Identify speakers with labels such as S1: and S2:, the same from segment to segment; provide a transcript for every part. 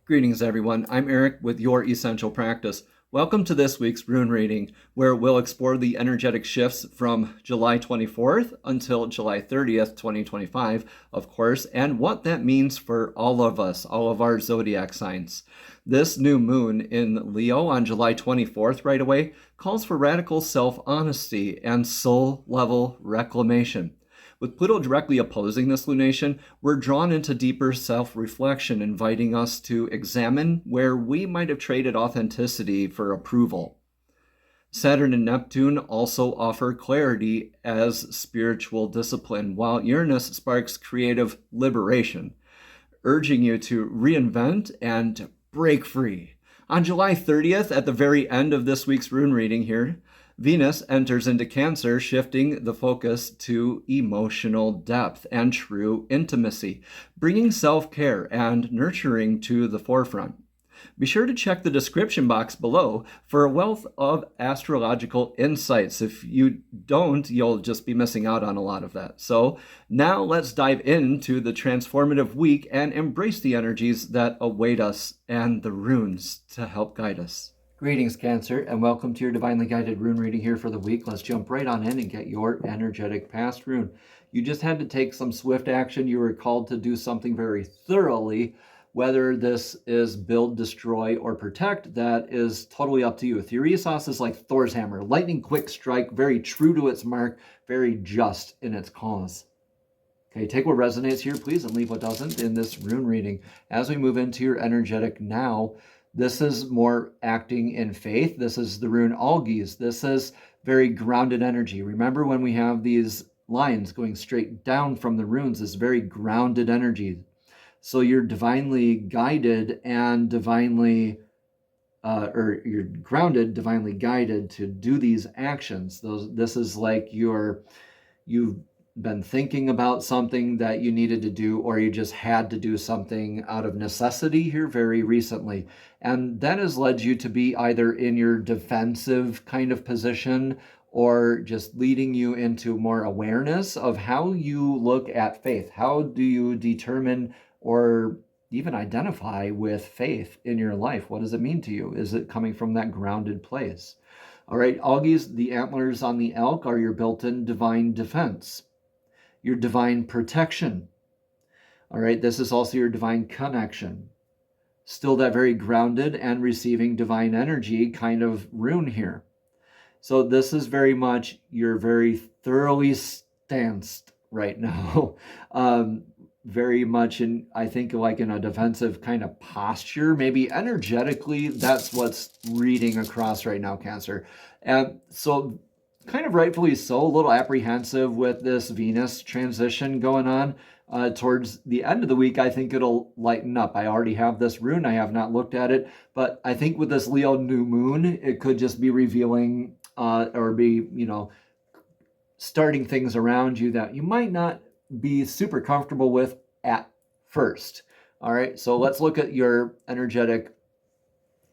S1: Greetings, everyone. I'm Eric with Your Essential Practice. Welcome to this week's Rune reading, where we'll explore the energetic shifts from July 24th until July 30th, 2025, of course, and what that means for all of us, all of our zodiac signs. This new moon in Leo on July 24th, right away, calls for radical self-honesty and soul-level reclamation. With Pluto directly opposing this lunation, we're drawn into deeper self-reflection, inviting us to examine where we might have traded authenticity for approval. Saturn and Neptune also offer clarity as spiritual discipline, while Uranus sparks creative liberation, urging you to reinvent and break free. On July 30th, at the very end of this week's rune reading here, Venus enters into Cancer, shifting the focus to emotional depth and true intimacy, bringing self-care and nurturing to the forefront. Be sure to check the description box below for a wealth of astrological insights. If you don't, you'll just be missing out on a lot of that. So now let's dive into the transformative week and embrace the energies that await us and the runes to help guide us. Greetings, Cancer, and welcome to your divinely guided rune reading here for the week. Let's jump right on in and get your energetic past rune. You just had to take some swift action. You were called to do something very thoroughly. Whether this is build, destroy, or protect, that is totally up to you. Theoresis is like Thor's hammer, lightning quick strike, very true to its mark, very just in its cause. Okay, take what resonates here, please, and leave what doesn't in this rune reading. As we move into your energetic now, this is more acting in faith. This is the rune Algies. This is very grounded energy. Remember when we have these lines going straight down from the runes, this very grounded energy. So you're divinely guided and you're grounded, divinely guided to do these actions. This is like you've been thinking about something that you needed to do, or you just had to do something out of necessity here very recently. And that has led you to be either in your defensive kind of position or just leading you into more awareness of how you look at faith. How do you determine or even identify with faith in your life? What does it mean to you? Is it coming from that grounded place? All right, Algies, the antlers on the elk are your built-in divine defense, your divine protection. All right, this is also your divine connection. Still that very grounded and receiving divine energy kind of rune here. So this is very much, you're very thoroughly stanced right now. Very much in, I think, like in a defensive kind of posture, maybe energetically, that's what's reading across right now, Cancer. And so kind of rightfully so, a little apprehensive with this Venus transition going on. Towards the end of the week, I think it'll lighten up. I already have this rune. I have not looked at it, but I think with this Leo new moon, it could just be revealing or be, starting things around you that you might not be super comfortable with at first. All right, so let's look at your energetic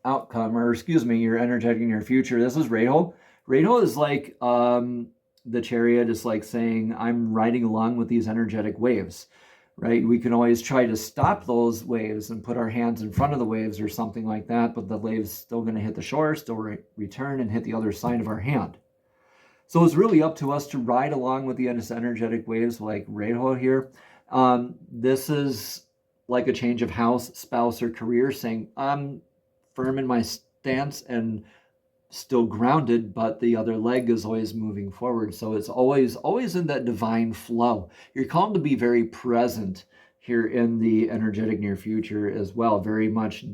S1: outcome, or excuse me, your energetic in your future. This is Rahel. Rahel is like the chariot is like saying, I'm riding along with these energetic waves, right? We can always try to stop those waves and put our hands in front of the waves or something like that, but the wave's still going to hit the shore, still return and hit the other side of our hand. So it's really up to us to ride along with the energetic waves like Rahel here. This is like a change of house, spouse, or career, saying, I'm firm in my stance and still grounded, but the other leg is always moving forward. So it's always in that divine flow. You're called to be very present here in the energetic near future as well. Very much,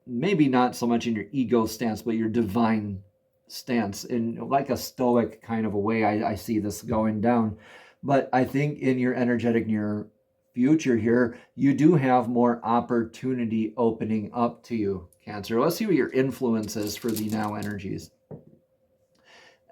S1: maybe not so much in your ego stance, but your divine stance, in like a stoic kind of a way. I see this going down. But I think in your energetic near future here, you do have more opportunity opening up to you, Cancer. Let's see what your influence is for the now energies.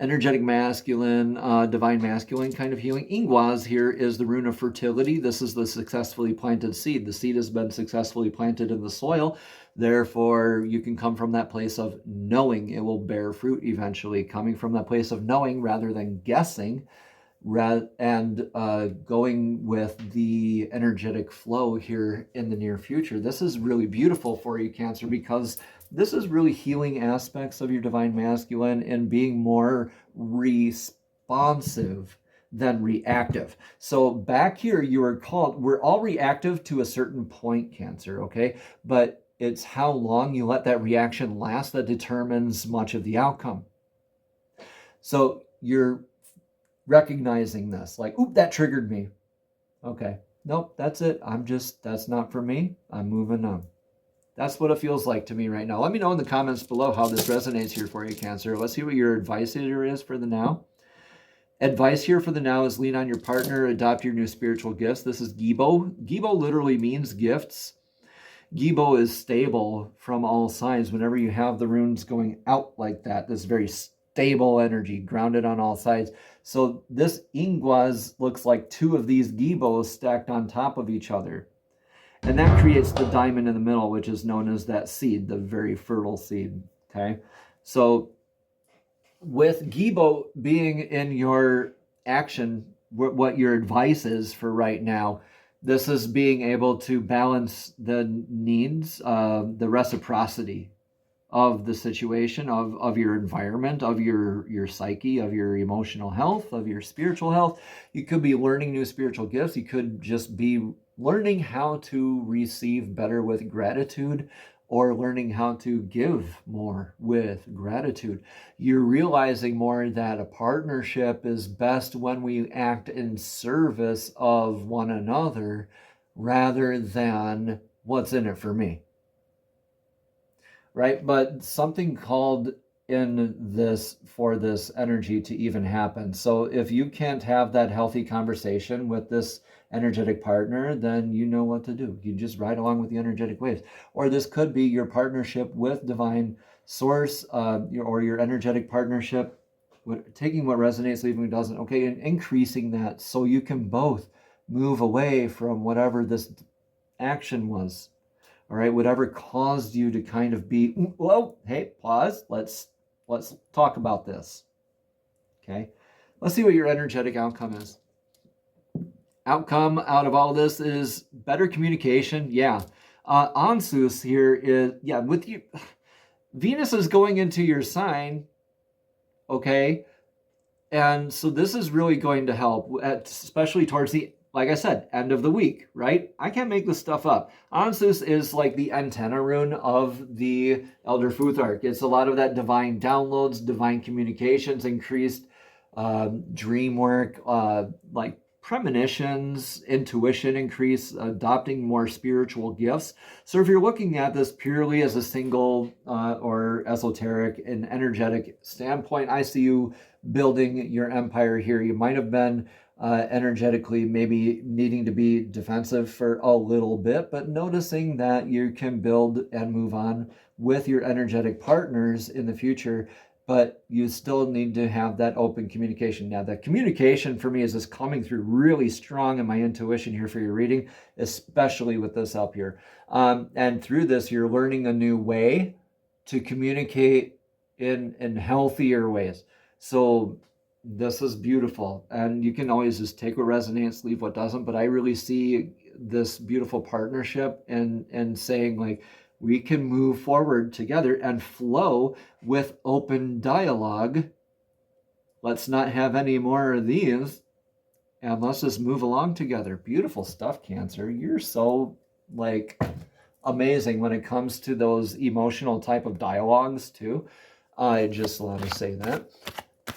S1: Energetic masculine, divine masculine kind of healing. Ingwaz here is the rune of fertility. This is the successfully planted seed. The seed has been successfully planted in the soil. Therefore, you can come from that place of knowing. It will bear fruit eventually. Coming from that place of knowing rather than guessing, and going with the energetic flow here in the near future. This is really beautiful for you, Cancer, because this is really healing aspects of your divine masculine and being more responsive than reactive. So back here, we're all reactive to a certain point, Cancer, okay? But it's how long you let that reaction last that determines much of the outcome. So you're recognizing this, like, oop, that triggered me. Okay, nope, that's it. That's not for me. I'm moving on. That's what it feels like to me right now. Let me know in the comments below how this resonates here for you, Cancer. Let's see what your advice here is for the now. Advice here for the now is lean on your partner, adopt your new spiritual gifts. This is Gibo. Gibo literally means gifts. Gibo is stable from all sides. Whenever you have the runes going out like that, this very stable energy, grounded on all sides. So this Ingwaz looks like two of these Gibos stacked on top of each other. And that creates the diamond in the middle, which is known as that seed, the very fertile seed, okay? So with Gibo being in your action, what your advice is for right now, this is being able to balance the needs, the reciprocity of the situation, of your environment, of your psyche, of your emotional health, of your spiritual health. You could be learning new spiritual gifts. You could just be learning how to receive better with gratitude, or learning how to give more with gratitude. You're realizing more that a partnership is best when we act in service of one another rather than what's in it for me. Right? But something called in this for this energy to even happen. So if you can't have that healthy conversation with this energetic partner, then you know what to do. You just ride along with the energetic waves. Or this could be your partnership with divine source, or your energetic partnership, taking what resonates, leaving what doesn't, okay, and increasing that so you can both move away from whatever this action was. All right, whatever caused you to kind of be, whoa, hey, pause, let's talk about this. Okay, let's see what your energetic outcome is. Outcome out of all this is better communication. Yeah, Ansus here is, yeah, with you, Venus is going into your sign, okay, and so this is really going to help, especially towards the, like I said, end of the week, right? I can't make this stuff up. Ansus is like the antenna rune of the Elder Futhark. It's a lot of that divine downloads, divine communications, increased dream work, like premonitions, intuition increase, adopting more spiritual gifts. So if you're looking at this purely as a single or esoteric and energetic standpoint, I see you building your empire here. You might have been energetically maybe needing to be defensive for a little bit, but noticing that you can build and move on with your energetic partners in the future, but you still need to have that open communication. Now, the communication for me is just coming through really strong in my intuition here for your reading, especially with this up here. And through this, you're learning a new way to communicate in healthier ways. So this is beautiful, and you can always just take what resonates, leave what doesn't, but I really see this beautiful partnership and saying, like, we can move forward together and flow with open dialogue. Let's not have any more of these, and let's just move along together. Beautiful stuff, Cancer. You're so, like, amazing when it comes to those emotional type of dialogues too. I just want to say that.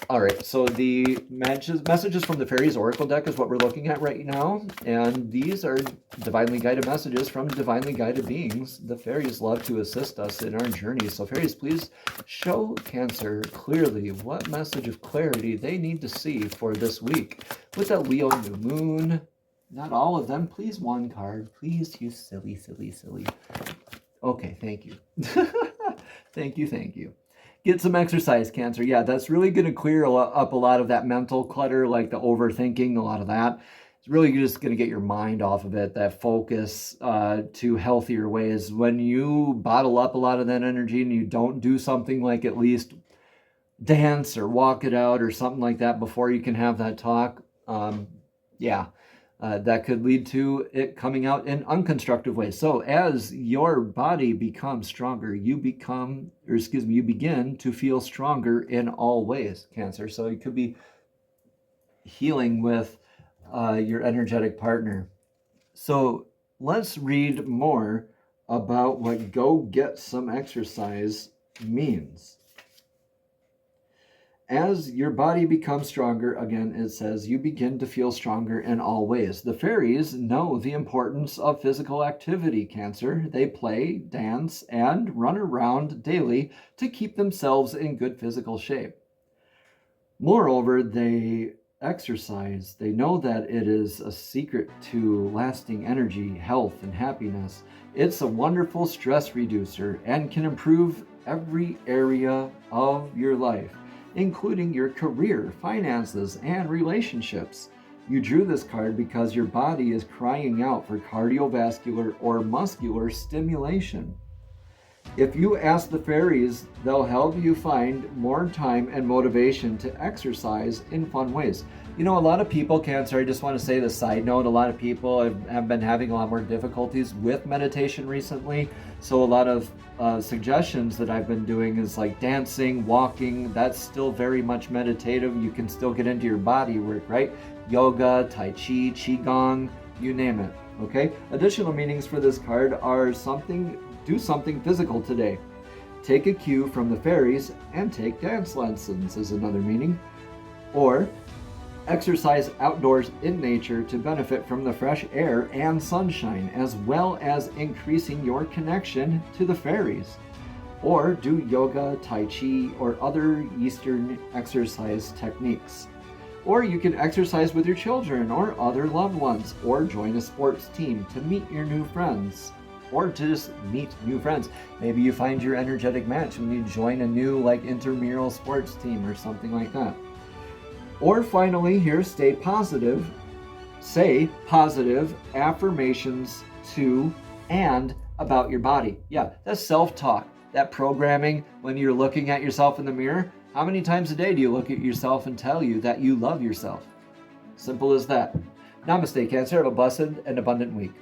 S1: All right, so the messages from the Fairies Oracle deck is what we're looking at right now, and these are divinely guided messages from divinely guided beings. The fairies love to assist us in our journey, so fairies, please show Cancer clearly what message of clarity they need to see for this week. With that Leo new moon, not all of them, please one card, please, you silly. Okay, thank you. Thank you. Get some exercise, Cancer. Yeah, that's really going to clear up a lot of that mental clutter, like the overthinking, a lot of that. It's really just going to get your mind off of it, that focus to healthier ways. When you bottle up a lot of that energy and you don't do something like at least dance or walk it out or something like that before you can have that talk, Yeah, that could lead to it coming out in unconstructive ways. So as your body becomes stronger, you begin to feel stronger in all ways, Cancer. So it could be healing with your energetic partner. So let's read more about what go get some exercise means. As your body becomes stronger, again, it says you begin to feel stronger in all ways. The fairies know the importance of physical activity, Cancer. They play, dance, and run around daily to keep themselves in good physical shape. Moreover, they exercise. They know that it is a secret to lasting energy, health, and happiness. It's a wonderful stress reducer and can improve every area of your life, including your career, finances, and relationships. You drew this card because your body is crying out for cardiovascular or muscular stimulation. If you ask the fairies, they'll help you find more time and motivation to exercise in fun ways. You know, a lot of people, Cancer, I just want to say the side note, a lot of people have been having a lot more difficulties with meditation recently. So a lot of suggestions that I've been doing is like dancing, walking. That's still very much meditative. You can still get into your body work, right? Yoga, Tai Chi, Qigong, you name it, okay? Additional meanings for this card are do something physical today. Take a cue from the fairies and take dance lessons is another meaning. Or exercise outdoors in nature to benefit from the fresh air and sunshine, as well as increasing your connection to the fairies. Or do yoga, Tai Chi, or other Eastern exercise techniques. Or you can exercise with your children or other loved ones, or join a sports team to meet your new friends. Or to just meet new friends. Maybe you find your energetic match when you join a new intramural sports team or something like that. Or finally here, stay positive. Say positive affirmations to and about your body. Yeah, that's self-talk. That programming when you're looking at yourself in the mirror. How many times a day do you look at yourself and tell you that you love yourself? Simple as that. Namaste, Cancer. Have a blessed and abundant week.